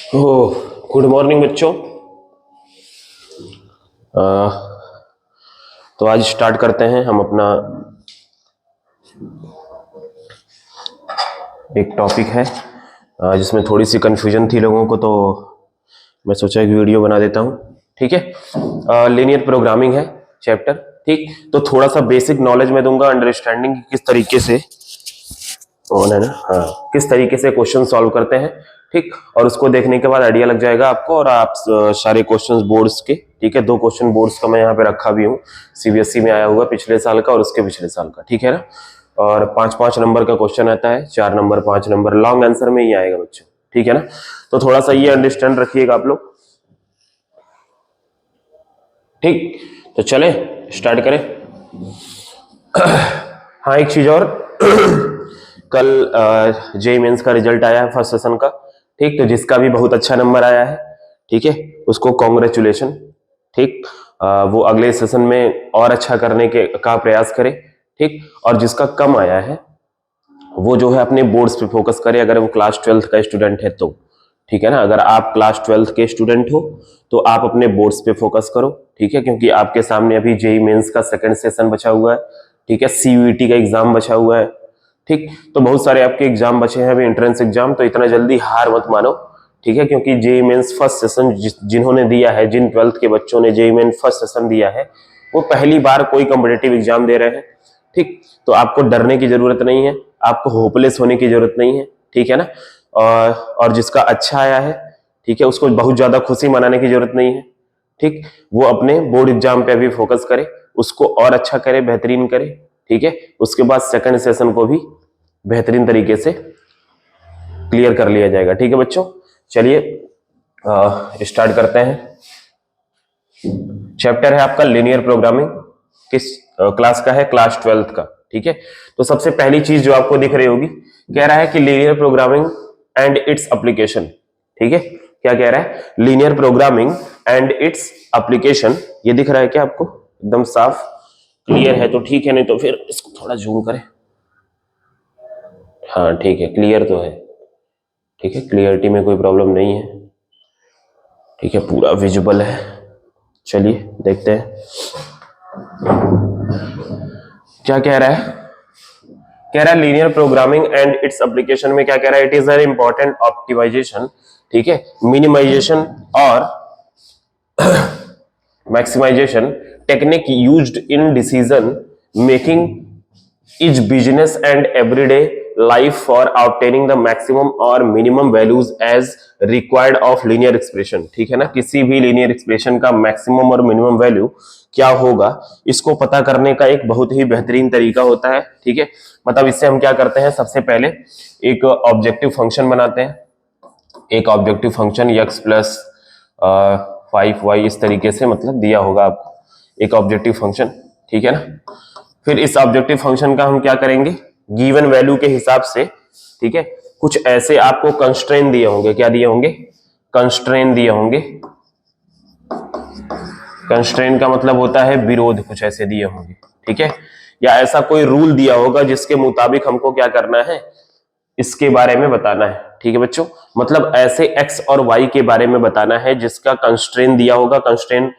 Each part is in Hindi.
ओह, गुड मॉर्निंग बच्चों। तो आज स्टार्ट करते हैं हम अपना एक टॉपिक है जिसमें थोड़ी सी कंफ्यूजन थी लोगों को, तो मैं सोचा एक वीडियो बना देता हूँ। ठीक है, लीनियर प्रोग्रामिंग है चैप्टर। ठीक, तो थोड़ा सा बेसिक नॉलेज मैं दूंगा, अंडरस्टैंडिंग किस तरीके से ऑन है ना, हाँ, किस तरीके से क्वेश्चन सॉल्व करते हैं। ठीक, और उसको देखने के बाद आइडिया लग जाएगा आपको, और आप सारे क्वेश्चंस बोर्ड्स के, ठीक है, 2 क्वेश्चन बोर्ड्स का मैं यहाँ पे रखा भी हूँ, सीबीएसई में आया हुआ पिछले साल का और उसके पिछले साल का, ठीक है ना। और 5-5 नंबर का क्वेश्चन आता है, 4 नंबर 5 नंबर, लॉन्ग आंसर में ही आएगा बच्चों, ठीक है ना। तो थोड़ा सा ये अंडरस्टैंड रखिएगा आप लोग। ठीक, तो चले स्टार्ट करें। हाँ, एक चीज और कल जेईई मेंस का रिजल्ट आया है फर्स्ट सेशन का। ठीक, तो जिसका भी बहुत अच्छा नंबर आया है, ठीक है, उसको कॉन्ग्रेचुलेशन। ठीक, वो अगले सेशन में और अच्छा करने के का प्रयास करे। ठीक, और जिसका कम आया है वो जो है अपने बोर्ड्स पे फोकस करे, अगर वो क्लास 12th का स्टूडेंट है तो। ठीक है ना, अगर आप क्लास 12th के स्टूडेंट हो तो आप अपने बोर्ड्स पे फोकस करो। ठीक है, क्योंकि आपके सामने अभी जेईई मेंस का सेकंड सेशन बचा हुआ है। ठीक है, सीयूईटी का एग्जाम बचा हुआ है। ठीक, तो बहुत सारे आपके एग्जाम बचे हैं अभी, एंट्रेंस एग्जाम, तो इतना जल्दी हार मत मानो। ठीक है, क्योंकि जेईई मेंस फर्स्ट सेशन जिन्होंने दिया है, जिन 12th के बच्चों ने जेईई मेंस फर्स्ट सेशन दिया है, वो पहली बार कोई कॉम्पिटेटिव एग्जाम दे रहे हैं। ठीक, तो आपको डरने की जरूरत नहीं है, आपको होपलेस होने की जरूरत नहीं है। ठीक है ना, और जिसका अच्छा आया है, ठीक है, उसको बहुत ज्यादा खुशी मनाने की जरूरत नहीं है। ठीक, वो अपने बोर्ड एग्जाम पे अभी फोकस करे, उसको और अच्छा करे, बेहतरीन करे। ठीक है, उसके बाद सेकंड सेशन को भी बेहतरीन तरीके से क्लियर कर लिया जाएगा। ठीक है बच्चों, चलिए स्टार्ट करते हैं। चैप्टर है आपका लीनियर प्रोग्रामिंग, किस क्लास का है? क्लास 12th का। ठीक है, तो सबसे पहली चीज जो आपको दिख रही होगी, कह रहा है कि linear programming and its application. ठीक है, क्या कह रहा है? Linear programming and its application. ये दिख रहा है क्या आपको? एकदम साफ क्लियर है तो ठीक है, नहीं तो फिर इसको थोड़ा जूम करें। हाँ ठीक है, क्लियर तो है। ठीक है, क्लियरिटी में कोई प्रॉब्लम नहीं है। ठीक है, पूरा विजिबल है। चलिए देखते हैं क्या कह रहा है। कह रहा है linear programming and its application में क्या कह रहा है? It is an important optimization, ठीक है, मिनिमाइजेशन और maximization technique used in decision making is business and everyday life for obtaining the maximum और minimum values as required of linear expression. ठीक है ना, किसी भी लीनियर एक्सप्रेशन का मैक्सिमम और मिनिमम वैल्यू क्या होगा, इसको पता करने का एक बहुत ही बेहतरीन तरीका होता है। ठीक है, मतलब इससे हम क्या करते हैं, सबसे पहले एक ऑब्जेक्टिव फंक्शन बनाते हैं। एक objective function x plus 5y, इस तरीके से मतलब दिया होगा आपको एक ऑब्जेक्टिव फंक्शन। ठीक है ना, फिर इस ऑब्जेक्टिव फंक्शन का हम क्या करेंगे, गिवन वैल्यू के हिसाब से, ठीक है, कुछ ऐसे आपको कंस्ट्रेन दिए होंगे। क्या दिए होंगे? कंस्ट्रेन दिए होंगे। कंस्ट्रेन का मतलब होता है विरोध, कुछ ऐसे दिए होंगे। ठीक है, या ऐसा कोई रूल दिया होगा जिसके मुताबिक हमको क्या करना है, इसके बारे में बताना है। ठीक है बच्चों, मतलब ऐसे एक्स और वाई के बारे में बताना है जिसका कंस्ट्रेन दिया होगा। कंस्ट्रेन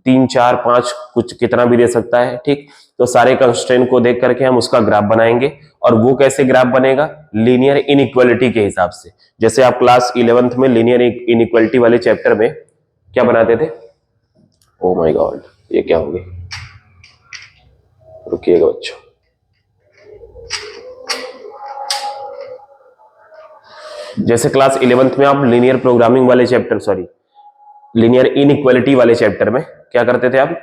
3 4 5 कुछ कितना भी दे सकता है। ठीक, तो सारे कंस्ट्रेन को देख करके हम उसका ग्राफ बनाएंगे। और वो कैसे ग्राफ बनेगा? लीनियर इनइक्वालिटी के हिसाब से। जैसे आप क्लास 11th में लीनियर इनइक्वालिटी वाले चैप्टर में क्या बनाते थे? ओ माय गॉड, ये क्या हो गया? रुकिएगा बच्चों। जैसे क्लास 11th में आप लीनियर प्रोग्रामिंग वाले चैप्टर, सॉरी, लीनियर इनइक्वालिटी वाले चैप्टर में क्या करते थे? आप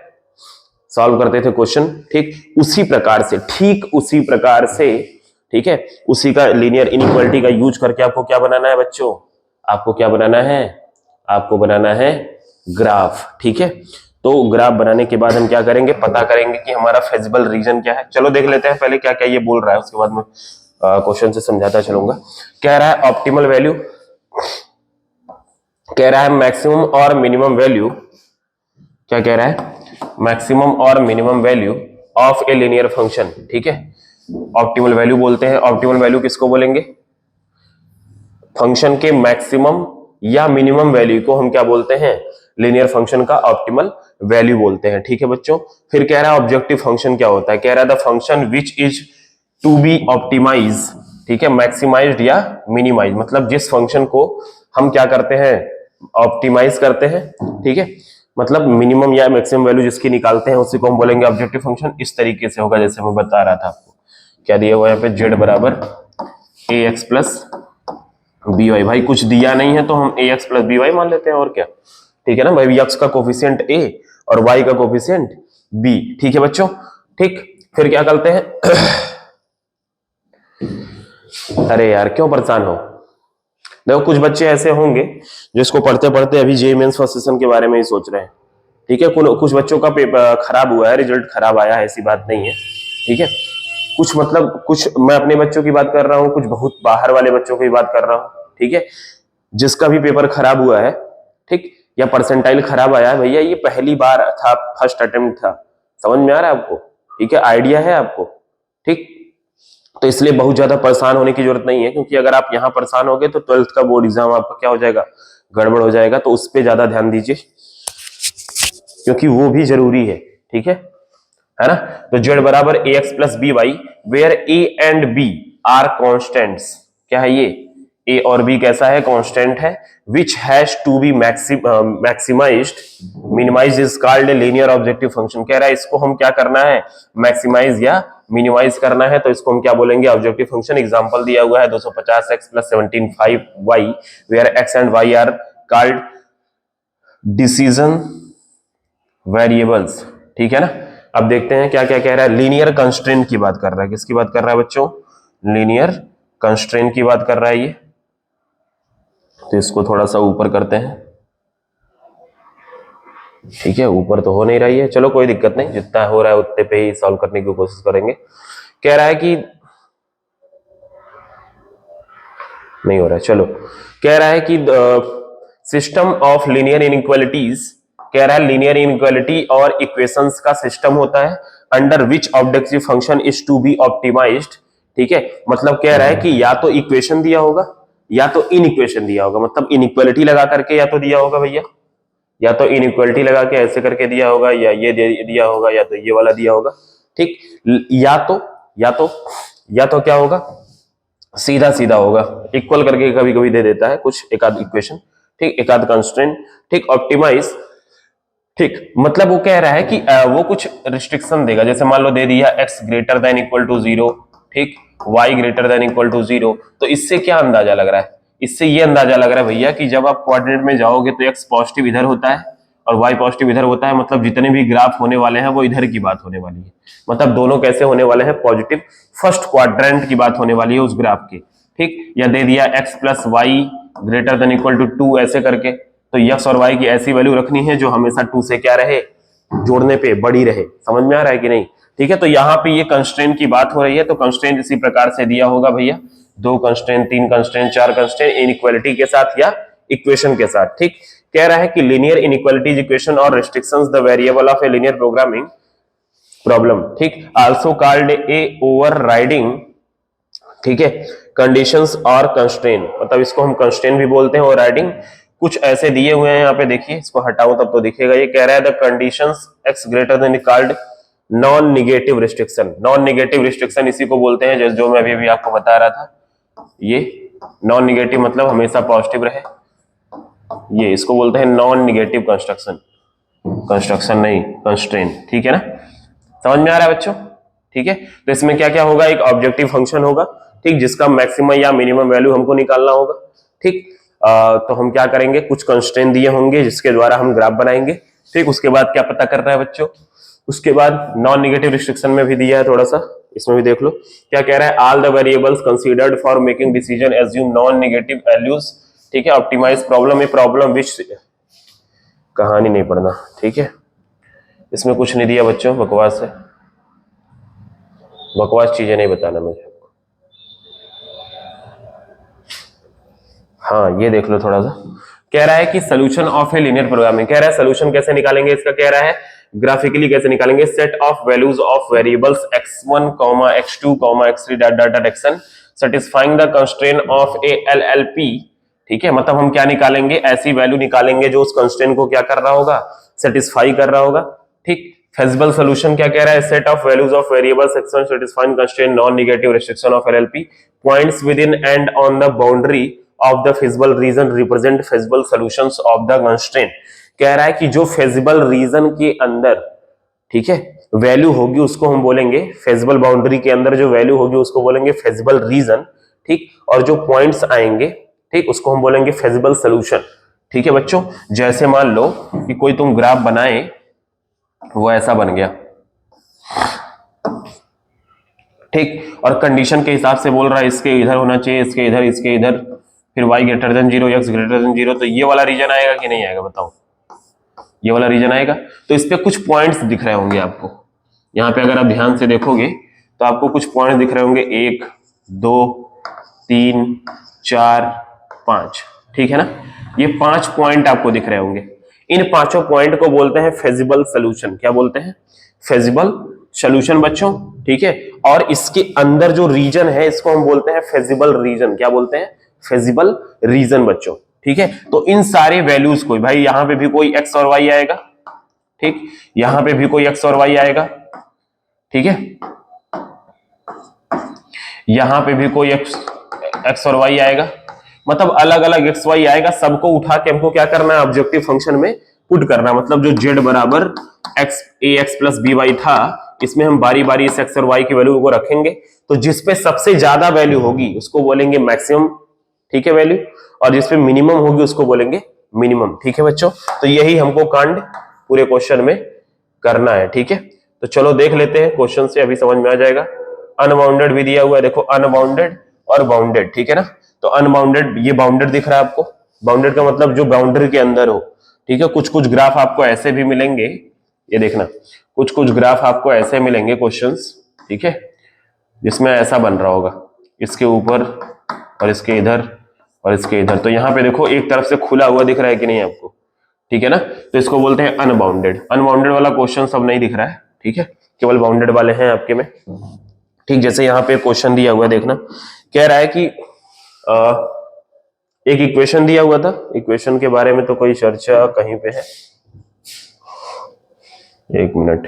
सॉल्व करते थे क्वेश्चन। ठीक, उसी प्रकार से, ठीक उसी प्रकार से, ठीक है, उसी का लीनियर इनइक्वालिटी का यूज करके आपको क्या बनाना है बच्चों? आपको क्या बनाना है? आपको बनाना है ग्राफ। ठीक है, तो ग्राफ बनाने के बाद हम क्या करेंगे, पता करेंगे कि हमारा फेजिबल रीजन क्या है। चलो देख लेते हैं पहले क्या क्या ये बोल रहा है, उसके बाद में क्वेश्चन से समझाता चलूंगा। कह रहा है ऑप्टिमल वैल्यू, कह रहा है मैक्सिमम और मिनिमम वैल्यू। क्या कह रहा है? मैक्सिमम और minimum value of a linear function. ठीक है, ऑप्टिमल वैल्यू बोलते हैं। ऑप्टिमल वैल्यू किसको बोलेंगे? फंक्शन के मैक्सिमम या मिनिमम वैल्यू को हम क्या बोलते हैं, लीनियर फंक्शन का ऑप्टिमल वैल्यू बोलते हैं। ठीक है बच्चों। फिर कह रहा है ऑब्जेक्टिव फंक्शन क्या होता है, कह रहा है the function which is to be optimise, ठीक है, मैक्सिमाइज्ड या मिनिमाइज, मतलब जिस फंक्शन को हम क्या करते हैं, ऑप्टिमाइज करते हैं, ठीक है, मतलब मिनिमम या मैक्सिमम वैल्यू जिसकी निकालते हैं उसी को हम बोलेंगे ऑब्जेक्टिव फंक्शन। इस तरीके से होगा जैसे मैं बता रहा था आपको। क्या दिया हुआ यहाँ पे, z बराबर a x plus b Y. भाई कुछ दिया नहीं है तो हम ए एक्स प्लस बी वाई मान लेते हैं, और क्या। ठीक है ना भाई, एक्स का कोफिशिएंट ए और वाई का कोफिशिएंट बी। ठीक है बच्चों। ठीक, फिर क्या करते हैं अरे यार क्यों परेशान हो। देखो कुछ बच्चे ऐसे होंगे जिसको पढ़ते पढ़ते अभी जेईई मेंस फर्स्ट सेशन के बारे में ही सोच रहे हैं। ठीक है, कुछ बच्चों का पेपर खराब हुआ है, रिजल्ट खराब आया है, ऐसी बात नहीं है। ठीक है, कुछ मतलब कुछ मैं अपने बच्चों की बात कर रहा हूँ, कुछ बहुत बाहर वाले बच्चों की बात कर रहा हूँ। ठीक है, जिसका भी पेपर खराब हुआ है, ठीक, या परसेंटाइल खराब आया है, भैया ये पहली बार था, फर्स्ट अटेम्प्ट था। समझ में आ रहा है आपको, ठीक है, आइडिया है आपको। ठीक, तो इसलिए बहुत ज्यादा परेशान होने की जरूरत नहीं है, क्योंकि अगर आप यहाँ परेशान हो गए तो 12th का बोर्ड एग्जाम आपका क्या हो जाएगा, गड़बड़ हो जाएगा। तो उस पर ज्यादा ध्यान दीजिए, क्योंकि वो भी जरूरी है। ठीक है ना। तो z बराबर a x plus b y, where a and b are constants. क्या है ये, ए और बी कैसा है, कांस्टेंट है। Which has to be maximised, minimise is called linear objective function. कह रहा है इसको हम क्या करना है, मैक्सिमाइज या मिनिमाइज करना है, तो इसको हम क्या बोलेंगे, ऑब्जेक्टिव फंक्शन। एग्जांपल दिया हुआ है 250x plus 17.5y, where x and y are called decision variables. ठीक है ना। अब देखते हैं क्या क्या कह रहा है। लीनियर कंस्ट्रेंट की बात कर रहा है, किसकी बात कर रहा है बच्चों, लीनियर कंस्ट्रेंट की बात कर रहा है ये। तो इसको थोड़ा सा ऊपर करते हैं। ठीक है, ऊपर तो हो नहीं रही है, चलो कोई दिक्कत नहीं, जितना हो रहा है उतने पे ही सॉल्व करने की कोशिश करेंगे। कह रहा है कि नहीं हो रहा है, चलो। कह रहा है कि सिस्टम ऑफ लीनियर इनइक्वालिटीज, कह रहा है लीनियर इनइक्वालिटी और इक्वेशंस का सिस्टम होता है, under which objective function is to be optimised. ठीक है, मतलब कह रहा है कि या तो इक्वेशन दिया होगा या तो इनइक्वेशन दिया होगा, मतलब इनइक्वालिटी लगा करके या तो दिया होगा भैया, या तो इनइक्वालिटी लगा के ऐसे करके दिया होगा, या ये दिया होगा, या तो ये वाला दिया होगा। ठीक, या तो क्या होगा, सीधा सीधा होगा, इक्वल करके कभी कभी दे देता है कुछ एक आध इक्वेशन। ठीक, एक आध कंस्ट्रेंट। ठीक, ऑप्टिमाइज। ठीक, मतलब वो कह रहा है कि वो कुछ रिस्ट्रिक्शन देगा, जैसे मान लो दे दिया x greater than equal to 0, ठीक, y greater than equal to 0। तो इससे क्या अंदाजा लग रहा है, इससे ये अंदाजा लग रहा है भैया कि जब आप कोऑर्डिनेट में जाओगे तो x पॉजिटिव इधर होता है और y पॉजिटिव इधर होता है, मतलब जितने भी ग्राफ होने वाले हैं वो इधर की बात होने वाली है। मतलब दोनों कैसे होने वाले हैं, पॉजिटिव फर्स्ट क्वाड्रेंट की बात होने वाली है उस ग्राफ की। ठीक, या दे दिया x plus Y greater than equal to 2 ऐसे करके, तो x और y की ऐसी वैल्यू रखनी है जो हमेशा 2 से क्या रहे, जोड़ने पे बड़ी रहे। समझ में आ रहा है कि नहीं। ठीक है, तो यहाँ पे ये कंस्ट्रेंट की बात हो रही है, तो कंस्ट्रेंट इसी प्रकार से दिया होगा भैया, 2 कंस्ट्रेंट, 3 कंस्ट्रेंट, 4 कंस्ट्रेंट इनइक्वालिटी के साथ या इक्वेशन के साथ। ठीक, कह रहा है कि लीनियर इनइक्वालिटीज इक्वेशन और restrictions the variable of a linear programming problem. ठीक, आल्सो कॉल्ड ए ओवरराइडिंग, ठीक है, कंडीशंस और कंस्ट्रेंट, मतलब इसको हम कंस्ट्रेंट भी बोलते हैं और राइडिंग। कुछ ऐसे दिए हुए हैं यहाँ पे, देखिए इसको हटाऊं तब तो दिखेगा। ये कह रहा है the conditions x greater then called non negative restriction. Non negative restriction इसी को बोलते हैं, जैसे जो मैं अभी आपको बता रहा था, ये नॉन निगेटिव मतलब हमेशा पॉजिटिव रहे, ये इसको बोलते हैं नॉन निगेटिव कंस्ट्रक्शन, कंस्ट्रक्शन नहीं कंस्ट्रेंट। ठीक है ना, समझ में आ रहा है बच्चों। ठीक है, तो इसमें क्या क्या होगा, एक ऑब्जेक्टिव फंक्शन होगा, ठीक, जिसका मैक्सिमम या मिनिमम वैल्यू हमको निकालना होगा। ठीक, तो हम क्या करेंगे, कुछ कंस्ट्रेंट दिए होंगे जिसके द्वारा हम ग्राफ बनाएंगे। ठीक, उसके बाद क्या पता करना है बच्चों, उसके बाद नॉन नेगेटिव रिस्ट्रिक्शन में भी दिया है थोड़ा सा, इसमें भी देख लो क्या कह रहा है। All the variables considered for making decision assume non negative values. ठीक है, optimise problem, a problem which, कहानी नहीं पढ़ना। ठीक है, इसमें कुछ नहीं दिया बच्चों, बकवास है, बकवास चीजें नहीं बताना मुझे। हाँ ये देख लो थोड़ा सा। कह रहा है कि solution of a linear programming, कह रहा है सोल्यूशन कैसे निकालेंगे इसका, कह रहा है ग्राफिकली कैसे निकालेंगे। Set of values of variables x1, x2, x3 dot dot dot xn satisfying the constraint of A LLP ठीक है, मतलब हम क्या निकालेंगे, ऐसी वैल्यू निकालेंगे जो उस कंस्ट्रेंट को क्या कर रहा होगा, सेटिस्फाई कर रहा होगा। ठीक, feasible solution क्या कह रहा है, set of values of variables x1 satisfying constraint non negative restriction of LLP points within and on the boundary of the feasible region represent feasible solutions of the constraint। कह रहा है कि जो feasible region के अंदर, ठीक है, वैल्यू होगी उसको हम बोलेंगे feasible बाउंड्री के अंदर जो वैल्यू होगी उसको बोलेंगे feasible region। ठीक, और जो पॉइंट्स आएंगे, ठीक, उसको हम बोलेंगे feasible solution। ठीक है बच्चों, जैसे मान लो कि कोई तुम ग्राफ बनाए, वो ऐसा बन गया, ठीक, और कंडीशन के हिसाब से बोल रहा है इसके इधर होना चाहिए, इसके इधर, इसके इधर, फिर y greater than 0, x greater than 0, तो ये वाला रीजन आएगा कि नहीं आएगा बताओ, ये वाला रीजन आएगा। तो इस पे कुछ पॉइंट्स दिख रहे होंगे आपको, यहाँ पे अगर आप ध्यान से देखोगे तो आपको कुछ पॉइंट्स दिख रहे होंगे, 1 2 3 4 5, ठीक है ना, ये 5 पॉइंट आपको दिख रहे होंगे। इन पांचों पॉइंट को बोलते हैं फेजिबल सोल्यूशन। क्या बोलते हैं, फेजिबल सोल्यूशन बच्चों, ठीक है। और इसके अंदर जो रीजन है इसको हम बोलते हैं फेजिबल रीजन। क्या बोलते हैं, फेजिबल रीजन बच्चों, ठीक है। तो इन सारे वैल्यूज को, भाई यहां पे भी कोई एक्स और वाई आएगा, ठीक, यहां पे भी कोई एक्स और वाई आएगा, ठीक है, यहां पे भी कोई एक्स और वाई आएगा, मतलब अलग अलग एक्स वाई आएगा, सबको उठा के हमको क्या करना है, ऑब्जेक्टिव फंक्शन में पुट करना। मतलब जो z बराबर एक्स ए एक्स प्लस बी वाई था, इसमें हम बारी बारी इस एक्स और वाई की वैल्यू को रखेंगे, तो जिसपे सबसे ज्यादा वैल्यू होगी उसको बोलेंगे मैक्सिमम, ठीक है, वैल्यू, और जिसपे मिनिमम होगी उसको बोलेंगे मिनिमम, ठीक है बच्चों। तो यही हमको कांड पूरे क्वेश्चन में करना है, ठीक है। तो चलो देख लेते हैं क्वेश्चन से, अभी समझ में आ जाएगा। अनबाउंडेड भी दिया हुआ है, देखो अनबाउंडेड और बाउंडेड, ठीक है ना। तो अनबाउंडेड, ये बाउंडेड दिख रहा है आपको, बाउंडेड का मतलब जो बाउंड्री के अंदर हो, ठीक है। कुछ कुछ ग्राफ आपको ऐसे भी मिलेंगे, ये देखना, कुछ कुछ ग्राफ आपको ऐसे मिलेंगे क्वेश्चंस, ठीक है, जिसमें ऐसा बन रहा होगा, इसके ऊपर और इसके इधर और इसके इधर। तो यहाँ पे देखो एक तरफ से खुला हुआ दिख रहा है कि नहीं आपको, ठीक है ना, तो इसको बोलते हैं अनबाउंडेड। अनबाउंडेड वाला क्वेश्चन सब नहीं दिख रहा है, ठीक है, केवल बाउंडेड वाले हैं आपके में, ठीक। जैसे यहाँ पे क्वेश्चन दिया हुआ है, देखना, कह रहा है कि एक इक्वेशन दिया हुआ था, इक्वेशन के बारे में तो कोई चर्चा कहीं पे है, एक मिनट,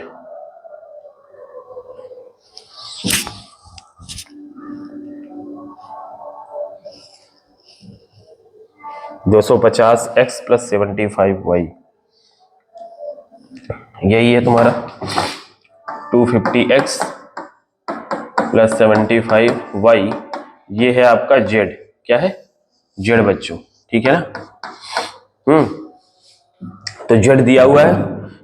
दो 250x प्लस 75y, यही है तुम्हारा 250x प्लस 75y, ये है आपका z। क्या है, z बच्चों, ठीक है ना। तो z दिया हुआ है,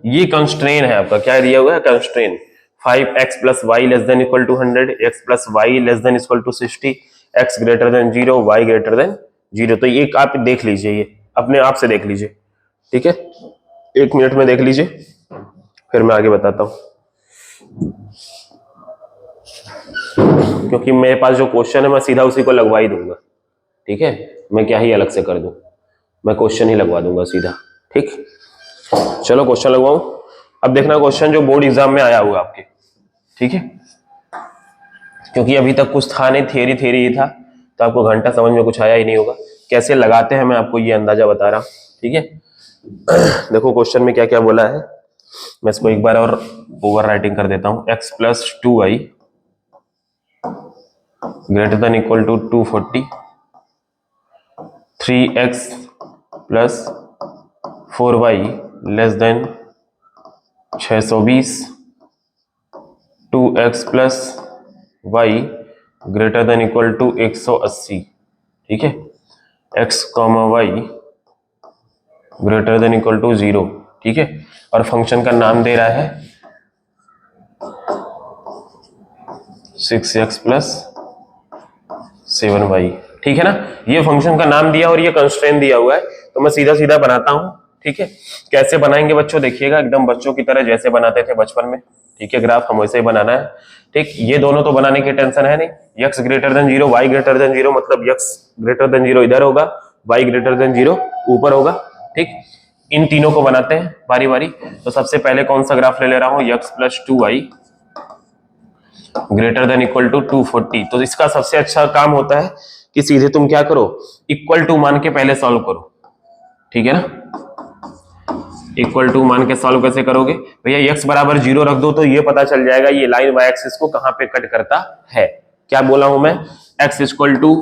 ये कंस्ट्रेन है आपका, क्या दिया हुआ है, constraint 5x plus Y less than equal to 100, x plus Y less than equal to 60, x greater than 0, y greater than 0। तो ये आप देख लीजिए, ये अपने आप से देख लीजिए, ठीक है, 1 मिनट में देख लीजिए, फिर मैं आगे बताता हूं, क्योंकि मेरे पास जो क्वेश्चन है मैं सीधा उसी को लगवा ही दूंगा, ठीक है, मैं क्या ही अलग से कर दूं, मैं क्वेश्चन ही लगवा दूंगा सीधा, ठीक। चलो क्वेश्चन लगवाऊं। अब देखना क्वेश्चन जो बोर्ड एग्जाम में आया हुआ आपके, ठीक है, क्योंकि अभी तक कुछ था नहीं, थियरी थियरी ही था, तो आपको घंटा समझ में कुछ आया ही नहीं होगा। कैसे लगाते हैं मैं आपको ये अंदाजा बता रहा हूं, ठीक है। देखो क्वेश्चन में क्या क्या बोला है, मैं इसको एक बार और ओवर राइटिंग कर देता हूं। x plus 2y greater than equal to 240, 3x plus 4y less than 620, 2x plus y greater than equal to 180, ठीक है, x comma y greater than equal to 0, ठीक है। और फंक्शन का नाम दे रहा है 6x प्लस 7y, ठीक है ना। ये फंक्शन का नाम दिया और ये कंस्ट्रेंट दिया हुआ है, तो मैं सीधा सीधा बनाता हूं, ठीक है। कैसे बनाएंगे बच्चों, देखिएगा, एकदम बच्चों की तरह जैसे बनाते थे बचपन में, ठीक है, ग्राफ हम वैसे ही बनाना है, ठीक। ये दोनों तो बनाने की टेंशन है नहीं, x greater than 0, y greater than 0, मतलब x ग्रेटर देन 0 इधर होगा, y ग्रेटर देन 0 ऊपर होगा, ठीक। इन तीनों को बनाते हैं बारी बारी। तो सबसे पहले कौन सा ग्राफ ले ले रहा हूं, x plus 2y greater than equal to 240। तो इसका सबसे अच्छा काम होता है कि सीधे तुम क्या करो, इक्वल टू मान के पहले सॉल्व करो, ठीक है ना। इक्वल टू मान के सॉल्व कैसे करोगे भैया, x बराबर 0 रख दो तो ये पता चल जाएगा ये लाइन y एक्सिस को कहां पे कट करता है। क्या बोला हूं मैं, x इक्वल टू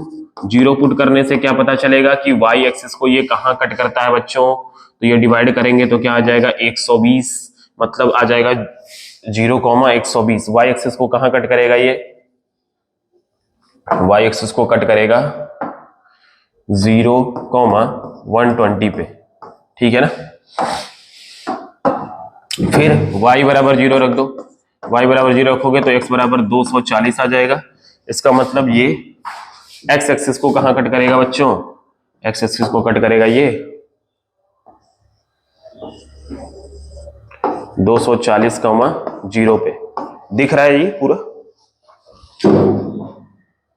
0 पुट करने से क्या पता चलेगा कि y एक्सिस को ये कहां कट करता है बच्चों, तो ये डिवाइड करेंगे तो क्या आ जाएगा 120, मतलब आ जाएगा 0,120। y एक्सिस को कहां कट करेगा, ये y एक्सिस को कट करेगा 0,120 पे, ठीक है ना। फिर y बराबर 0 रख दो, y बराबर 0 रखोगे तो x बराबर 240 आ जाएगा। इसका मतलब ये x एक्सिस को कहां कट करेगा बच्चों, x एक्सिस को कट करेगा ये 240,0 पे। दिख रहा है ये पूरा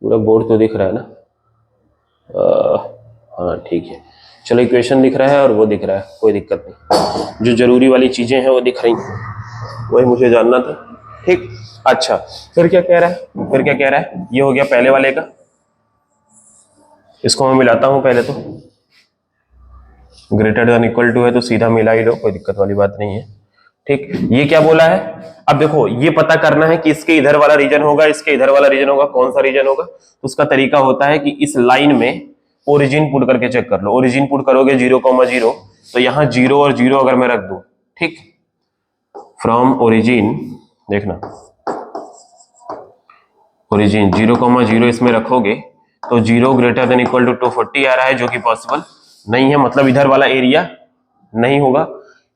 पूरा बोर्ड तो दिख रहा है ना, हाँ ठीक है। चलो इक्वेशन दिख रहा है और वो दिख रहा है, कोई दिक्कत नहीं, जो जरूरी वाली चीजें हैं वो दिख रही, वही मुझे जानना था, ठीक। अच्छा फिर क्या कह रहा है, फिर क्या कह रहा है, ये हो गया पहले वाले का, इसको मैं मिलाता हूं पहले तो, ग्रेटर देन इक्वल टू है तो सीधा मिला ही लो, कोई दिक्कत वाली बात नहीं है, ठीक। ये क्या बोला है, अब देखो ये पता करना है कि इसके इधर वाला रीजन होगा, इसके इधर वाला रीजन होगा, कौन सा रीजन होगा, तो उसका तरीका होता है कि इस लाइन में ओरिजिन पुट करके चेक कर लो। ओरिजिन पुट करोगे 0,0 तो यहां 0 और 0 अगर मैं रख दूं, ठीक, फ्रॉम ओरिजिन, देखना ओरिजिन 0,0 इसमें रखोगे तो 0 ग्रेटर देन इक्वल टू 240 आ रहा है, जो कि पॉसिबल नहीं है, मतलब इधर वाला एरिया नहीं होगा,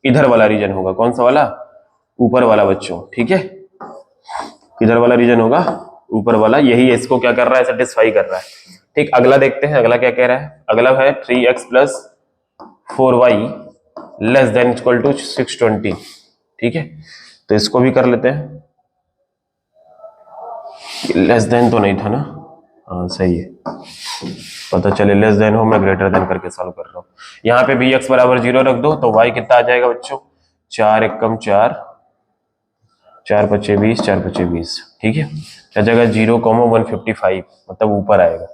इधर वाला रीजन होगा। कौन सा वाला, ऊपर वाला बच्चों, ठीक है, इधर वाला रीजन होगा, ऊपर वाला, यही इसको क्या कर रहा है, सेटिस्फाई कर रहा है, ठीक। अगला देखते हैं, अगला क्या कह रहा है, अगला है 3x plus 4y less than equal to 620, ठीक है, तो इसको भी कर लेते हैं। लेस देन तो नहीं था ना, हाँ सही है, पता चले लेस देन हो, मैं ग्रेटर देन करके सॉल्व कर रहा हूँ। यहाँ पे भी x बराबर 0 रख दो तो y कितना आ जाएगा बच्चों, 4 एकम 4, 4 पचे 20, 4 पचे 20, ठीक है, क्या जगह 0,155, मतलब ऊपर आएगा,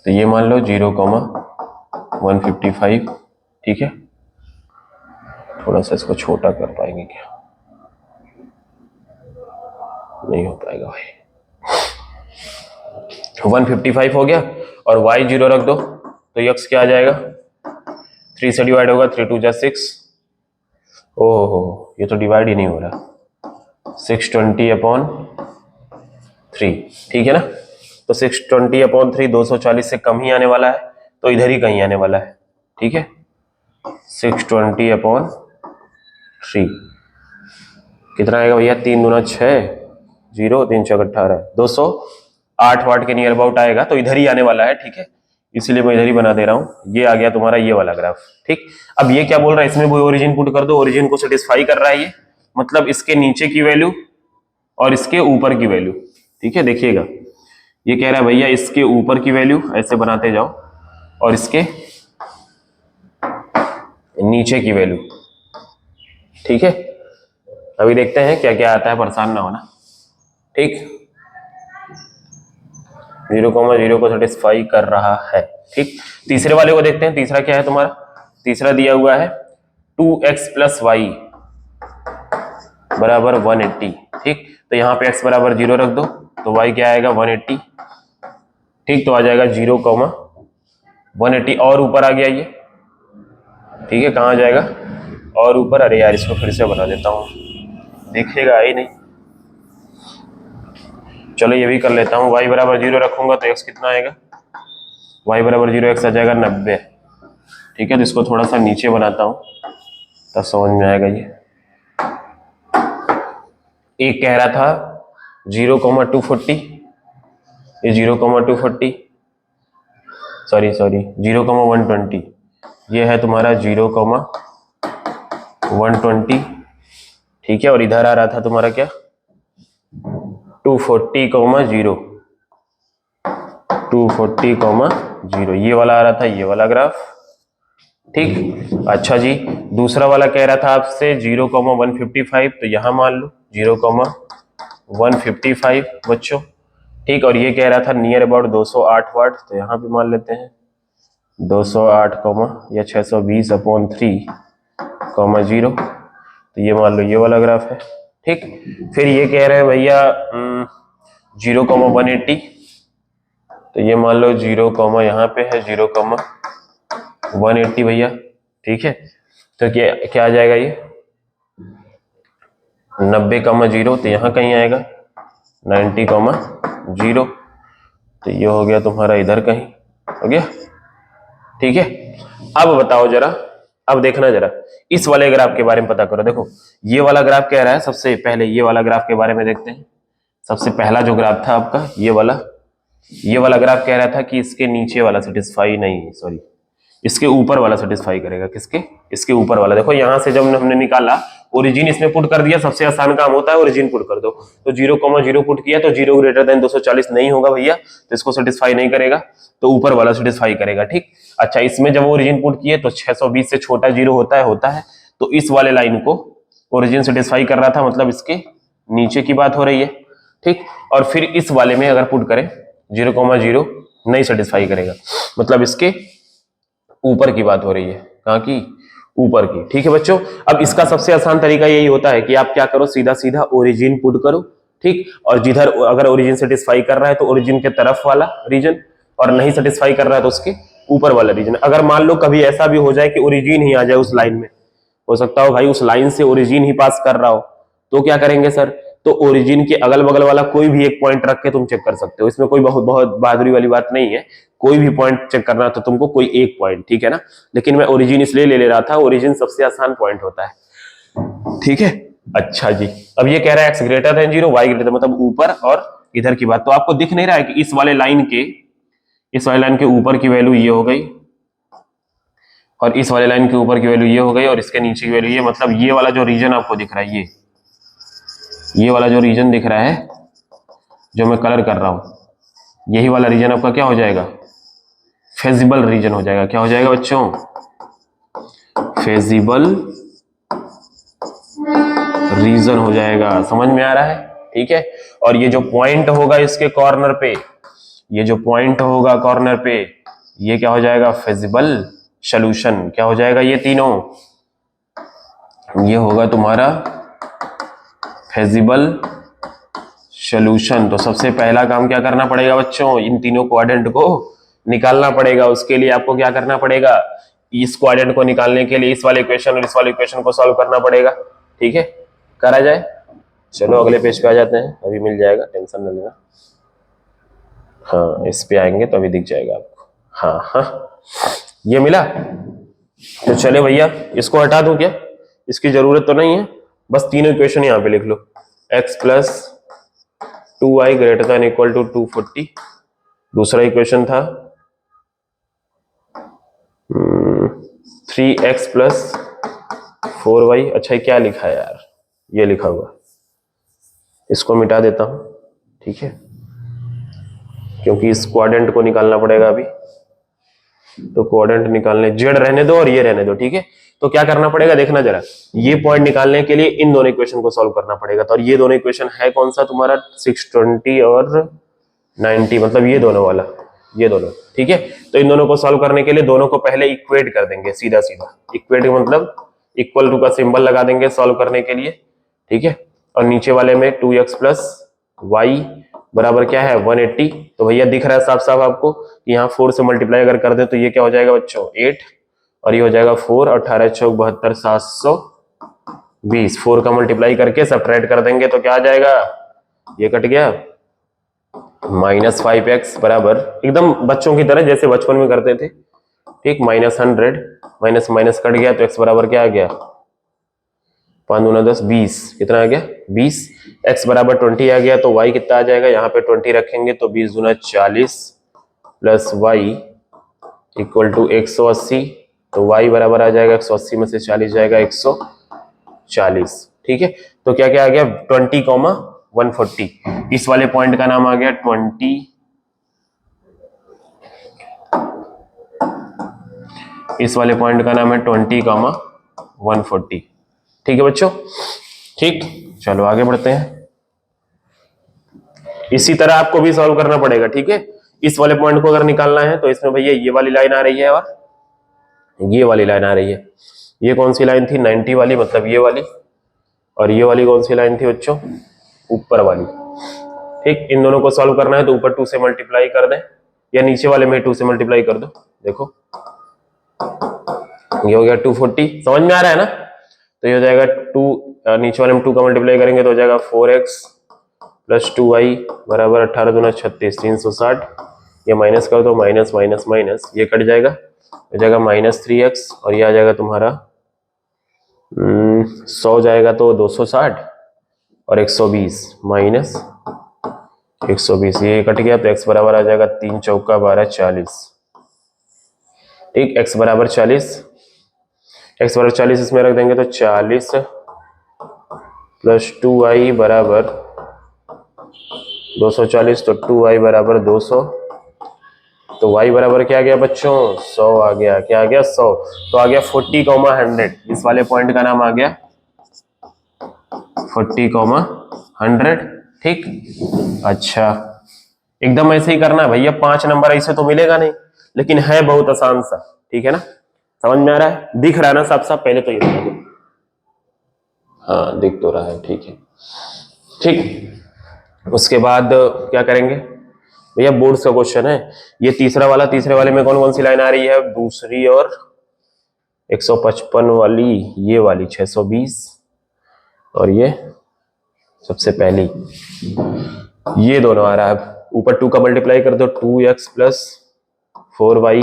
तो ये मान लो 0,155, ठीक है। थोड़ा सा इसको छोटा कर पाएंगे क्या, नहीं हो पाएगा भाई, 155 हो गया, और y 0 रख दो तो x क्या आ जाएगा, 3 से डिवाइड होगा, 3 2 जा 6, ओहो ये तो डिवाइड ही नहीं हो रहा, 620/3, ठीक है ना, तो 620/3 240 से कम ही आने वाला है, तो इधर ही कहीं आने वाला है, ठीक है, 620/3 कितना आएगा भैया, 3 दूना 6, 0 3 6 18, 208 वाट के नियर अबाउट आएगा, तो इधर ही आने वाला है, ठीक है, इसीलिए मैं इधर ही बना दे रहा हूं। ये आ गया तुम्हारा ये वाला ग्राफ, ठीक। अब ये क्या बोल रहा है, इसमें वो ओरिजिन पुट कर दो, ओरिजिन को सेटिस्फाई कर रहा है ये, मतलब इसके नीचे की वैल्यू और इसके ऊपर की वैल्यू, ठीक है, देखिएगा ये कह रहा है भैया इसके ऊपर की वैल्यू ऐसे बनाते जाओ और इसके नीचे की वैल्यू, ठीक है। अभी देखते हैं क्या क्या आता है, परेशान ना होना, ठीक। 0,0 को सेटिस्फाई कर रहा है, ठीक। तीसरे वाले को देखते हैं, तीसरा क्या है तुम्हारा, तीसरा दिया हुआ है 2x प्लस वाई बराबर 180, ठीक, तो यहाँ पे x बराबर 0 रख दो तो y क्या आएगा 180, ठीक, तो आ जाएगा 0,180, और ऊपर आ गया ये, ठीक है, कहाँ आ जाएगा और ऊपर, अरे यार इसको फिर से बना देता हूँ, देखिएगा ही नहीं, चलो ये भी कर लेता हूँ, y बराबर 0 रखूंगा तो x कितना आएगा, y बराबर 0 x आ जाएगा 90, ठीक है, तो इसको थोड़ा सा नीचे बनाता हूँ तब समझ में आएगा। ये एक कह रहा था 0,240, ये 0,240, सॉरी 0,120, ये है तुम्हारा 0,120, ठीक है, और इधर आ रहा था तुम्हारा क्या 240,0, 240,0, ये वाला आ रहा था, ये वाला ग्राफ, ठीक। अच्छा जी, दूसरा वाला कह रहा था आपसे 0,155, तो यहां मान लो 0,155 बच्चों, ठीक, और ये कह रहा था नियर अबाउट 208 वाट, तो यहाँ पे मान लेते हैं 208 या 620/3 0, तो ये मान लो ये वाला ग्राफ है। ठीक, फिर ये कह रहे हैं भैया 0,180, तो ये मान लो 0, यहाँ पे है 0,180 भैया। ठीक है, तो क्या आ जाएगा ये 90,0, तो यहाँ कहीं आएगा 90,0, तो ये हो गया तुम्हारा इधर कहीं हो गया। ठीक है, अब बताओ जरा, अब देखना जरा इस वाले ग्राफ के बारे में पता करो। देखो ये वाला ग्राफ कह रहा है, सबसे पहले ये वाला ग्राफ के बारे में देखते हैं। सबसे पहला जो ग्राफ था आपका ये वाला ग्राफ कह रहा था कि इसके नीचे वाला सेटिस्फाई नहीं, सॉरी इसके ऊपर वाला सेटिस्फाई करेगा। किसके? इसके ऊपर वाला। देखो यहां से जब हमने निकाला ओरिजिन इसमें पुट कर दिया, सबसे आसान काम होता है ओरिजिन पुट कर दो, तो 0,0 पुट किया तो 0 ग्रेटर देन 240 नहीं होगा भैया, तो इसको सेटिस्फाई नहीं करेगा, तो ऊपर वाला सेटिस्फाई करेगा। ठीक, अच्छा इसमें जब ओरिजिन पुट किए तो 620 से छोटा 0 होता है, तो इस वाले लाइन को ओरिजिन सेटिस्फाई कर रहा था, मतलब इसके नीचे की बात हो रही है। ठीक, और फिर इस वाले में अगर पुट करें 0,0 नहीं सेटिस्फाई करेगा, मतलब इसके ऊपर की बात हो रही है। कहाँ की? ऊपर की। ठीक है बच्चों, अब इसका सबसे आसान तरीका यही होता है कि आप क्या करो, सीधा सीधा ओरिजिन पुट करो। ठीक, और जिधर अगर ओरिजिन सेटिस्फाई कर रहा है तो ओरिजिन के तरफ वाला रीजन, और नहीं सेटिस्फाई कर रहा है तो उसके ऊपर वाला रीजन। अगर मान लो कभी ऐसा भी हो जाए कि ओरिजिन ही आ जाए उस लाइन में, हो सकता हो भाई उस लाइन से ओरिजिन ही पास कर रहा हो, तो क्या करेंगे सर, तो ओरिजिन के अगल बगल वाला कोई भी एक पॉइंट रख के तुम चेक कर सकते हो। इसमें कोई बहुत बहादुरी वाली बात नहीं है, कोई भी पॉइंट चेक करना तो तुमको कोई एक पॉइंट, ठीक है ना। लेकिन मैं ओरिजिन इसलिए ले रहा था, ओरिजिन सबसे आसान पॉइंट होता है। ठीक है, अच्छा जी, अब ये कह रहा है x greater than 0, y greater, मतलब ऊपर और इधर की बात। तो आपको दिख नहीं रहा है कि इस वाले लाइन के ऊपर की वैल्यू ये हो गई, और इस वाले लाइन के ऊपर की वैल्यू ये हो गई, और इसके नीचे की वैल्यू ये, मतलब ये वाला जो रीजन आपको दिख रहा है, ये वाला जो रीजन दिख रहा है जो मैं कलर कर रहा हूं, यही वाला रीजन आपका क्या हो जाएगा, फेजिबल रीजन हो जाएगा। क्या हो जाएगा बच्चों? फेजिबल रीजन हो जाएगा। समझ में आ रहा है? ठीक है, और ये जो पॉइंट होगा इसके कॉर्नर पे, ये जो पॉइंट होगा कॉर्नर पे, ये क्या हो जाएगा, फेजिबल सॉल्यूशन। क्या हो जाएगा ये तीनों? ये होगा तुम्हारा फेजिबल सॉल्यूशन। तो सबसे पहला काम क्या करना पड़ेगा बच्चों, इन तीनों क्वाड्रेंट को निकालना पड़ेगा। उसके लिए आपको क्या करना पड़ेगा, इस क्वाड्रेंट को निकालने के लिए इस वाले इक्वेशन और इस वाले इक्वेशन को सॉल्व करना पड़ेगा। ठीक है, करा जाए। चलो अगले पेज पे आ जाते हैं, अभी मिल जाएगा, टेंशन न लेना। हाँ, इस पे आएंगे तो अभी दिख जाएगा आपको। हाँ हाँ, ये मिला। तो चले भैया, इसको हटा दूं क्या? इसकी जरूरत तो नहीं है, बस तीनों इक्वेशन यहाँ पे लिख लो। x plus 2y greater than equal to 240। दूसरा इक्वेशन था 3x प्लस 4y। अच्छा ये क्या लिखा है यार, ये लिखा हुआ, इसको मिटा देता हूं। ठीक है, क्योंकि इस क्वाड्रेंट को निकालना पड़ेगा अभी, तो क्वाड्रेंट निकालने, जेड रहने दो और ये रहने दो। ठीक है, तो क्या करना पड़ेगा देखना जरा, ये पॉइंट निकालने के लिए इन दोनों इक्वेशन को सॉल्व करना पड़ेगा। तो और ये दोनों इक्वेशन है कौन सा तुम्हारा, 620 और 90, मतलब ये दोनों वाला, ये दोनों। ठीक है, तो इन दोनों को सॉल्व करने के लिए दोनों को पहले इक्वेट कर देंगे, सीधा सीधा इक्वेट मतलब इक्वल टू का सिंबल लगा देंगे सॉल्व करने के लिए। ठीक है, और नीचे वाले में 2x प्लस वाई बराबर क्या है 180। तो भैया दिख रहा है साफ साफ आपको कि यहाँ 4 से मल्टीप्लाई अगर कर दे तो ये क्या हो जाएगा बच्चों 8, और ये हो जाएगा 4, 18 चौक 72, 720। 4 का मल्टीप्लाई करके सब्ट्रैक्ट कर देंगे तो क्या आ जाएगा, ये कट गया, -5x बराबर, एकदम बच्चों की तरह जैसे बचपन में करते थे। ठीक, -100, माइनस माइनस कट गया तो x बराबर क्या आ गया, 5 दूना 10, 20। कितना आ गया 20। x बराबर 20 आ गया, तो y कितना आ जाएगा, यहाँ पे 20 रखेंगे तो 20 दूना 40 प्लस y इक्वल टू 180। तो y बराबर आ जाएगा 180 में से 40 जाएगा 140। ठीक है, तो क्या क्या आ गया 20,140। इस वाले पॉइंट का नाम आ गया 20, इस वाले पॉइंट का नाम है 20,140। ठीक है बच्चों, ठीक, चलो आगे बढ़ते हैं। इसी तरह आपको भी सॉल्व करना पड़ेगा, ठीक है। इस वाले पॉइंट को अगर निकालना है तो इसमें भैया ये वाली लाइन आ रही है और ये वाली लाइन आ रही है। ये कौन सी लाइन थी? 90 वाली, मतलब ये वाली। और ये वाली कौन सी लाइन थी बच्चों? ऊपर वाली। ठीक, इन दोनों को सॉल्व करना है तो ऊपर 2 से मल्टीप्लाई कर दें या नीचे वाले में 2 से मल्टीप्लाई कर दो। देखो ये हो गया 240, समझ में आ रहा है ना? तो ये हो जाएगा 2, नीचे वाले में 2 का मल्टीप्लाई करेंगे तो हो जाएगा 4x प्लस 2y बराबर 18 दूना 36, 360। ये माइनस कर दो, माइनस माइनस माइनस, ये कट जाएगा, हो जाएगा -3x। और ये आ जाएगा तुम्हारा 100 जाएगा तो 260 और 120 माइनस 120, ये कट गया तो x बराबर आ जाएगा 3 चौका 12, 40। ठीक, x बराबर 40, x बराबर 40 इसमें रख देंगे तो 40 प्लस 2y बराबर 240, तो 2y बराबर 200। तो y बराबर क्या आ गया बच्चों? 100 आ गया। क्या आ गया? 100। तो आ गया 40,100। इस वाले पॉइंट का नाम आ गया 40,100। ठीक, अच्छा, एकदम ऐसे ही करना है भैया। 5 नंबर ऐसे तो मिलेगा नहीं, लेकिन है बहुत आसान सा, ठीक है ना? समझ में आ रहा है? दिख रहा है ना साफ साफ? पहले तो ये बता दो। हाँ, दिख तो रहा है, ठीक है। ठीक, उसके बाद क्या करेंगे भैया? बोर्ड्स का क्वेश्चन है ये। तीसरा वाला, तीसरे वाले में कौन कौन सी लाइन आ रही है? दूसरी और 155 वाली, ये वाली 620, और ये सबसे पहली, ये दोनों आ रहा है। ऊपर 2 का मल्टीप्लाई कर दो, 2x प्लस 4y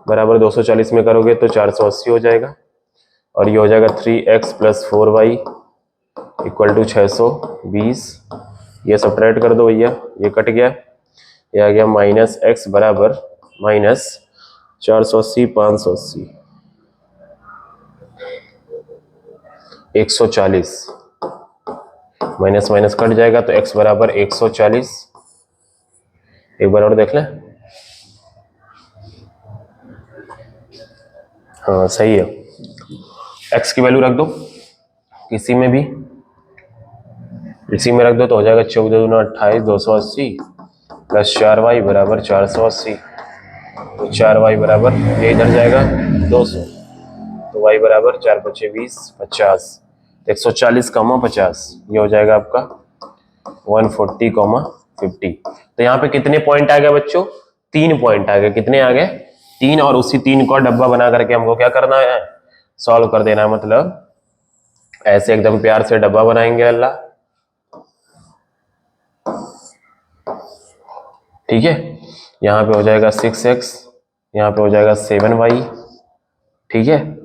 बराबर 240 में करोगे तो 480 हो जाएगा। और ये हो जाएगा 3x plus 4y equal to 620। ये सब्ट्रैक्ट कर दो भैया, ये कट गया, ये आ गया -x बराबर -480, 580, 140। माइनस माइनस कट जाएगा तो x बराबर 140। एक बार और देख लें। हाँ सही है। x की वैल्यू रख दो किसी में भी, इसी में रख दो तो हो जाएगा 14 दूना 28, 280 प्लस 4y बराबर 480। तो 4y बराबर, ये इधर जाएगा 200, तो y बराबर 4 × 5 = 20, 50। 140, 50, ये हो जाएगा आपका 140, 50। तो यहाँ पे कितने पॉइंट आ गए बच्चों? 3 पॉइंट आ गए। कितने आ गए? 3। और उसी 3 को डब्बा बना करके हमको क्या करना है? सॉल्व कर देना है। मतलब ऐसे एकदम प्यार से डब्बा बनाएंगे अल्लाह, ठीक है। यहाँ पे हो जाएगा 6x, यहाँ पे हो जाएगा 7y, ठीक है।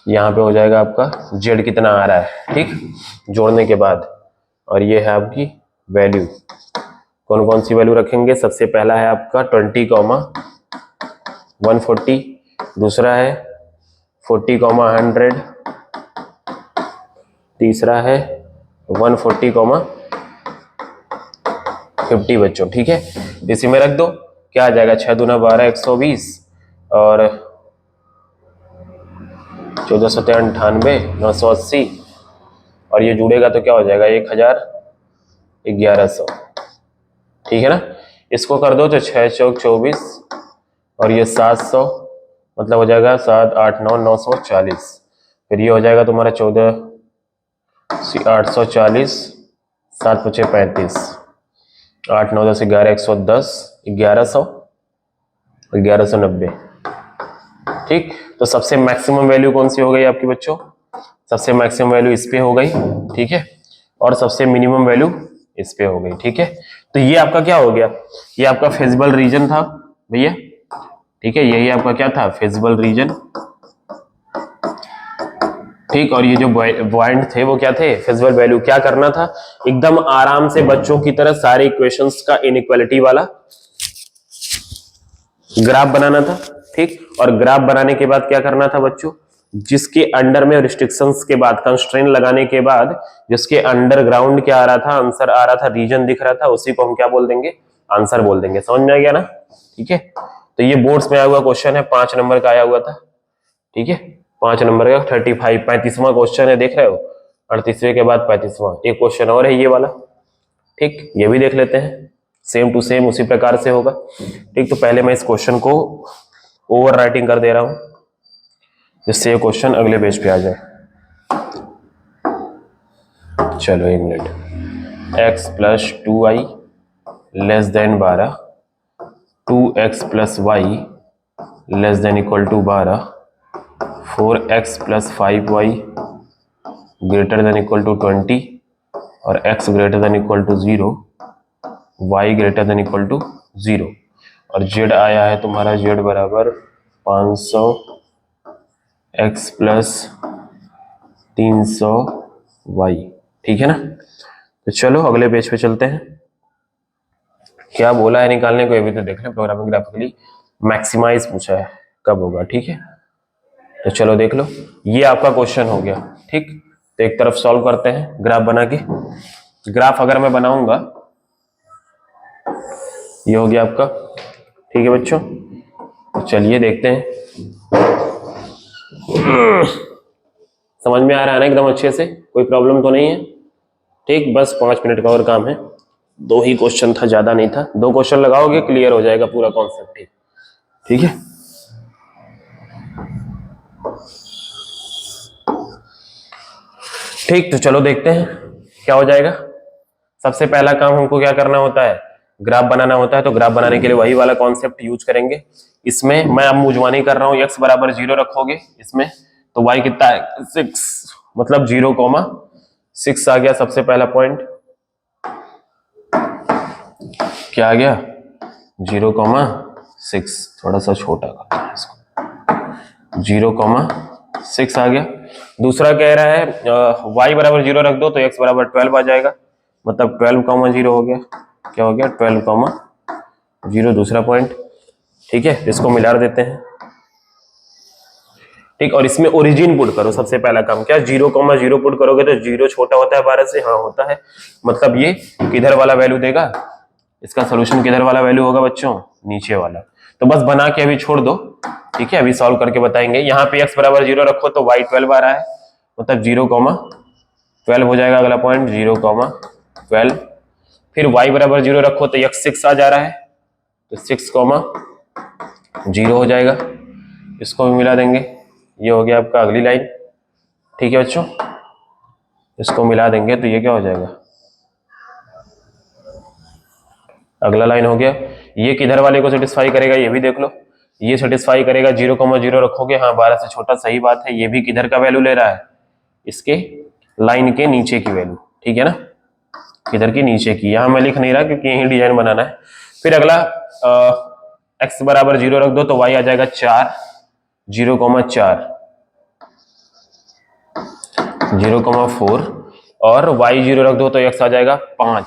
यहाँ पे हो जाएगा आपका z कितना आ रहा है, ठीक, जोड़ने के बाद। और ये है आपकी वैल्यू। कौन कौन सी वैल्यू रखेंगे? सबसे पहला है आपका 20, 140। दूसरा है 40, 100। तीसरा है 140, 50 बच्चों, ठीक है। इसी में रख दो, क्या आ जाएगा? 6 दूना 12, 120 और 14 सत्या 98, 980। और ये जुड़ेगा तो क्या हो जाएगा? 1100, ठीक है ना। इसको कर दो तो 6 चौक 24 और ये 700, मतलब हो जाएगा 7, 8, 9, 940। फिर ये हो जाएगा तुम्हारा 14, 840, 7 × 5 = 35, 8, 9, 10, 11, 110, 1100, 1190, ठीक। तो सबसे मैक्सिमम वैल्यू कौन सी हो गई आपकी बच्चों? सबसे मैक्सिमम वैल्यू इस पे हो गई, ठीक है। और सबसे मिनिमम वैल्यू इस पे हो गई, ठीक है। तो ये आपका क्या हो गया? ये आपका फेजिबल रीजन था भैया, ठीक है। यही आपका क्या था? फेजिबल रीजन, ठीक। और ये जो पॉइंट थे वो क्या थे? Feasible value. क्या करना था? एकदम आराम से बच्चों की तरह सारे इक्वेशंस का इनइक्वालिटी वाला ग्राफ बनाना था, ठीक। और ग्राफ बनाने के बाद क्या करना था बच्चों? जिसके अंडर में रिस्ट्रिक्शंस के बाद, कंस्ट्रेंट लगाने के बाद जिसके अंडरग्राउंड क्या आ रहा था? आंसर आ रहा था, रीजन दिख रहा था, उसी को हम क्या बोल देंगे? आंसर बोल देंगे। समझ में आ गया ना? ठीक है। तो ये बोर्ड्स में आया हुआ क्वेश्चन है, 5 नंबर का आया हुआ था, ठीक है। 5 नंबर का 35वां क्वेश्चन है, देख रहे हो? 38वें के बाद 35वां। एक क्वेश्चन और है ये वाला, ठीक, ये भी देख लेते हैं, सेम टू सेम उसी प्रकार से होगा। ठीक, तो पहले मैं इस क्वेश्चन को ओवर राइटिंग कर दे रहा हूं जिससे ये क्वेश्चन अगले पेज पे आ जाए। चलो 1 minute. x plus 2y less than 12, 2x plus Y less than equal to 12, 4x plus 5y greater than equal to 20 और x greater than equal to 0, y greater than equal to 0 और z आया है तुम्हारा z बराबर 500 x प्लस 300 y। ठीक है ना, तो चलो अगले पेज पे चलते हैं। क्या बोला है निकालने को ये भी तो देख लें। प्रोग्रामिंग ग्राफिकली मैक्सिमाइज पूछा है, कब होगा। ठीक है, तो चलो देख लो, ये आपका क्वेश्चन हो गया। ठीक, तो एक तरफ सॉल्व करते हैं ग्राफ बना के। ग्राफ अगर मैं बनाऊंगा, ये हो गया आपका। ठीक है बच्चों, तो चलिए देखते हैं। समझ में आ रहा है ना एकदम अच्छे से, कोई प्रॉब्लम तो नहीं है। ठीक, बस 5 मिनट का और काम है। 2 ही क्वेश्चन था, ज्यादा नहीं था। 2 क्वेश्चन लगाओगे क्लियर हो जाएगा पूरा कॉन्सेप्ट ही। ठीक है, ठीक, तो चलो देखते हैं क्या हो जाएगा। सबसे पहला काम हमको क्या करना होता है, ग्राफ बनाना होता है। तो ग्राफ बनाने के लिए वही वाला कॉन्सेप्ट यूज करेंगे। इसमें मैं अब मुजवानी कर रहा हूं, x बराबर 0 रखोगे इसमें, तो y कितना है 6, मतलब 0,6 आ गया सबसे पहला पॉइंट। क्या आ गया 0,6, थोड़ा सा छोटा करते हैं इसको, 0,6 आ गया। दूसरा कह रहा है y बराबर 0 रख दो तो x बराबर 12 आ जाएगा, मतलब 12,0 हो गया। क्या हो गया 12,0 दूसरा पॉइंट। ठीक है, इसको मिला देते हैं। ठीक, और इसमें ओरिजिन पुट करो। सबसे पहला काम क्या, 0,0 पुट करोगे तो 0 छोटा होता है 12 से, हाँ होता है, मतलब ये किधर वाला वैल्यू देगा, इसका सोल्यूशन किधर वाला वैल्यू होगा बच्चों, नीचे वाला। तो बस बना के अभी छोड़ दो। ठीक है, अभी सॉल्व करके बताएंगे। यहाँ पे x बराबर 0 रखो तो y 12 आ रहा है, मतलब 0,12 हो जाएगा अगला पॉइंट, 0,12। फिर y बराबर 0 रखो तो x 6 आ जा रहा है, तो 6,0 हो जाएगा। इसको भी मिला देंगे, ये हो गया आपका अगली लाइन। ठीक है बच्चों, इसको मिला देंगे तो ये क्या हो जाएगा, अगला लाइन हो गया। ये किधर वाले को सेटिस्फाई करेगा ये भी देख लो, ये सेटिस्फाई करेगा। 0,0 रखोगे, हाँ 12 से छोटा, सही बात है। ये भी किधर का वैल्यू ले रहा है, इसके लाइन के नीचे की वैल्यू। ठीक है ना, किधर की, नीचे की। यहां मैं लिख नहीं रहा क्योंकि यही डिजाइन बनाना है। फिर अगला x बराबर 0 रख दो तो y आ जाएगा 4, 0,4, 0,4 और y 0 रख दो तो x आ जाएगा 5,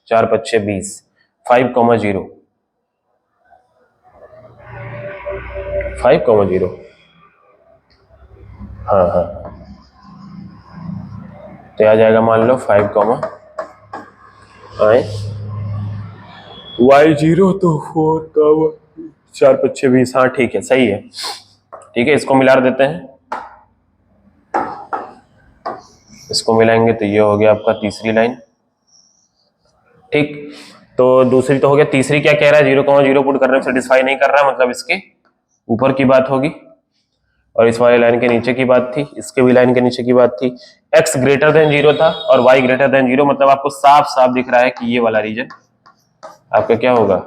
4 5 20, 5,0, 5,0। हाँ हाँ, तो आ जाएगा मान लो 5, y 0 तो 4, 4 5 20, हाँ ठीक है, सही है। ठीक है, इसको मिला देते हैं। इसको मिलाएंगे तो ये हो गया आपका तीसरी लाइन। ठीक, तो दूसरी तो हो गया, तीसरी क्या कह रहा है, 0,0 पुट करने में सेटिस्फाई नहीं कर रहा, मतलब इसके ऊपर की बात होगी। और इस वाले लाइन के नीचे की बात थी, इसके भी लाइन के नीचे की बात थी। x ग्रेटर देन 0 था और y ग्रेटर देन 0, मतलब आपको साफ साफ दिख रहा है कि ये वाला रीजन आपका क्या होगा,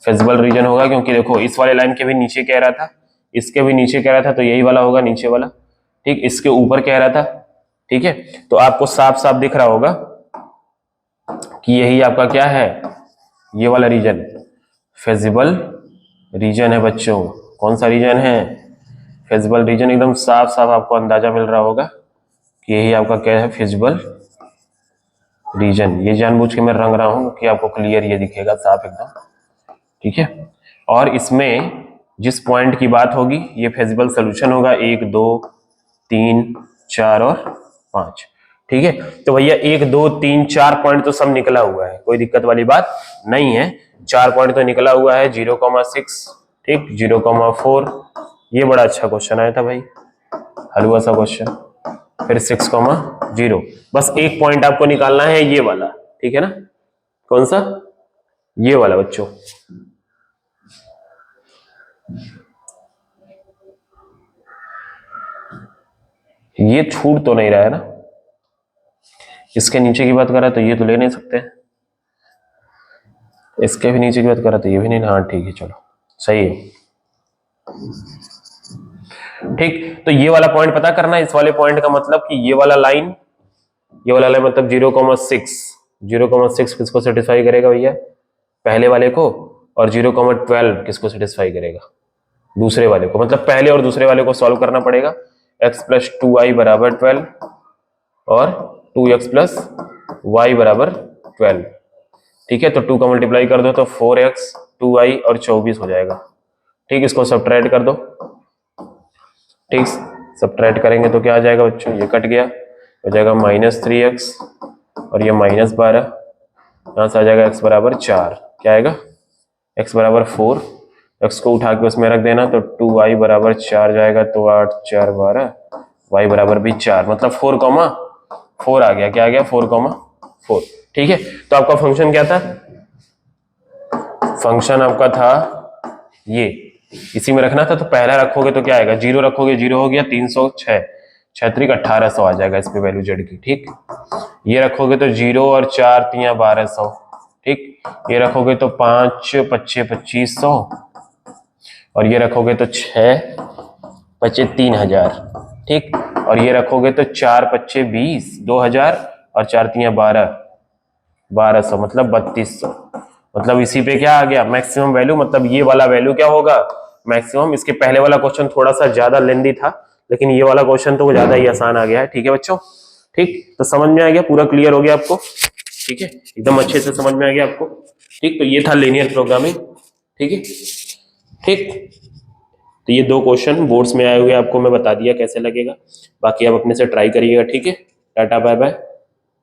फेजिबल रीजन होगा। क्योंकि देखो इस वाले लाइन के भी नीचे कह रहा था, इसके भी नीचे कह रहा था, तो यही वाला होगा नीचे वाला। ठीक, इसके ऊपर कह रहा था। ठीक है, तो आपको साफ साफ दिख रहा होगा कि यही आपका क्या है, ये वाला रीजन फेजिबल रीजन है बच्चों। कौन सा रीजन है, फेजिबल रीजन। एकदम साफ साफ आपको अंदाजा मिल रहा होगा कि यही आपका क्या है, फेजिबल रीजन। ये जानबूझ के मैं रंग रहा हूं कि आपको क्लियर ये दिखेगा साफ एकदम। ठीक है, और इसमें जिस पॉइंट की बात होगी ये फेजिबल सोल्यूशन होगा, 1 2 3 4 और 5। ठीक है, तो भैया 1 2 3 4 पॉइंट तो सब निकला हुआ है, कोई दिक्कत वाली बात नहीं है। 4 पॉइंट तो निकला हुआ है, 0,6, ठीक, 0,4। ये बड़ा अच्छा क्वेश्चन आया था भाई, हलवा सा क्वेश्चन। फिर 6,0, बस एक पॉइंट आपको निकालना है ये वाला। ठीक है ना, कौन सा, ये वाला बच्चों। ये छूट तो नहीं रहा है ना, इसके नीचे की बात करा तो ये तो ले नहीं सकते, इसके भी नीचे की बात करा तो ये भी नहीं, हाँ ठीक है चलो सही है। ठीक, तो ये वाला पॉइंट पता करना, इस वाले पॉइंट का मतलब कि ये वाला लाइन, ये वाला लाइन मतलब 0,6, 0,6 किसको सेटिस्फाई करेगा भैया, पहले वाले को, और 0,12 किसको सेटिस्फाई करेगा, दूसरे वाले को। मतलब पहले और दूसरे वाले को सॉल्व करना पड़ेगा। x प्लस 2y बराबर 12 और 2x प्लस वाई बराबर 12, ठीक है। तो 2 का मल्टीप्लाई कर दो तो 4x 2y और 24 हो जाएगा, ठीक। इसको सब्ट्रैक्ट कर दो, ठीक, सब्ट्रैक्ट करेंगे तो क्या आ जाएगा बच्चों, ये कट गया, हो जाएगा -3x और ये -12, यहां से आ जाएगा x बराबर 4, क्या आएगा, x बराबर 4, x को उठा के उसमें रख देना तो 2y बराबर 4 जाएगा, तो 8 4 12, y बराबर भी 4, मतलब 4,4 आ गया, क्या आ गया 4,4, ठीक है। तो आपका फंक्शन क्या था, फंक्शन आपका था ये, इसी में रखना था, तो पहला रखोगे तो क्या आएगा, 0 रखोगे, 0 हो गया, 306, 6 1800 आ जाएगा इस पे वैल्यू जेड की, ठीक। ये रखोगे तो 0 और 4 3 1200, ठीक। ये रखोगे तो 5 5 2500, और ये रखोगे तो 6 5 3000, ठीक। और ये रखोगे तो 4 5 20 2000 और 4 3 12 1200, मतलब 3200। मतलब इसी पे क्या आ गया, मैक्सिमम वैल्यू, मतलब ये वाला वैल्यू क्या होगा, मैक्सिमम। इसके पहले वाला क्वेश्चन थोड़ा सा ज्यादा लेंदी था, लेकिन ये वाला क्वेश्चन तो ज्यादा ही आसान आ गया है, ठीक है बच्चों। ठीक, तो समझ में आ गया, पूरा क्लियर हो गया आपको, ठीक है, एकदम अच्छे से समझ में आ गया आपको, ठीक। तो ये था लीनियर प्रोग्रामिंग, ठीक है, ठीक। तो ये 2 क्वेश्चन बोर्ड्स में आए हुए आपको मैं बता दिया कैसे लगेगा, बाकी आप अपने से ट्राई करिएगा, ठीक है। Ta-ta bye bye.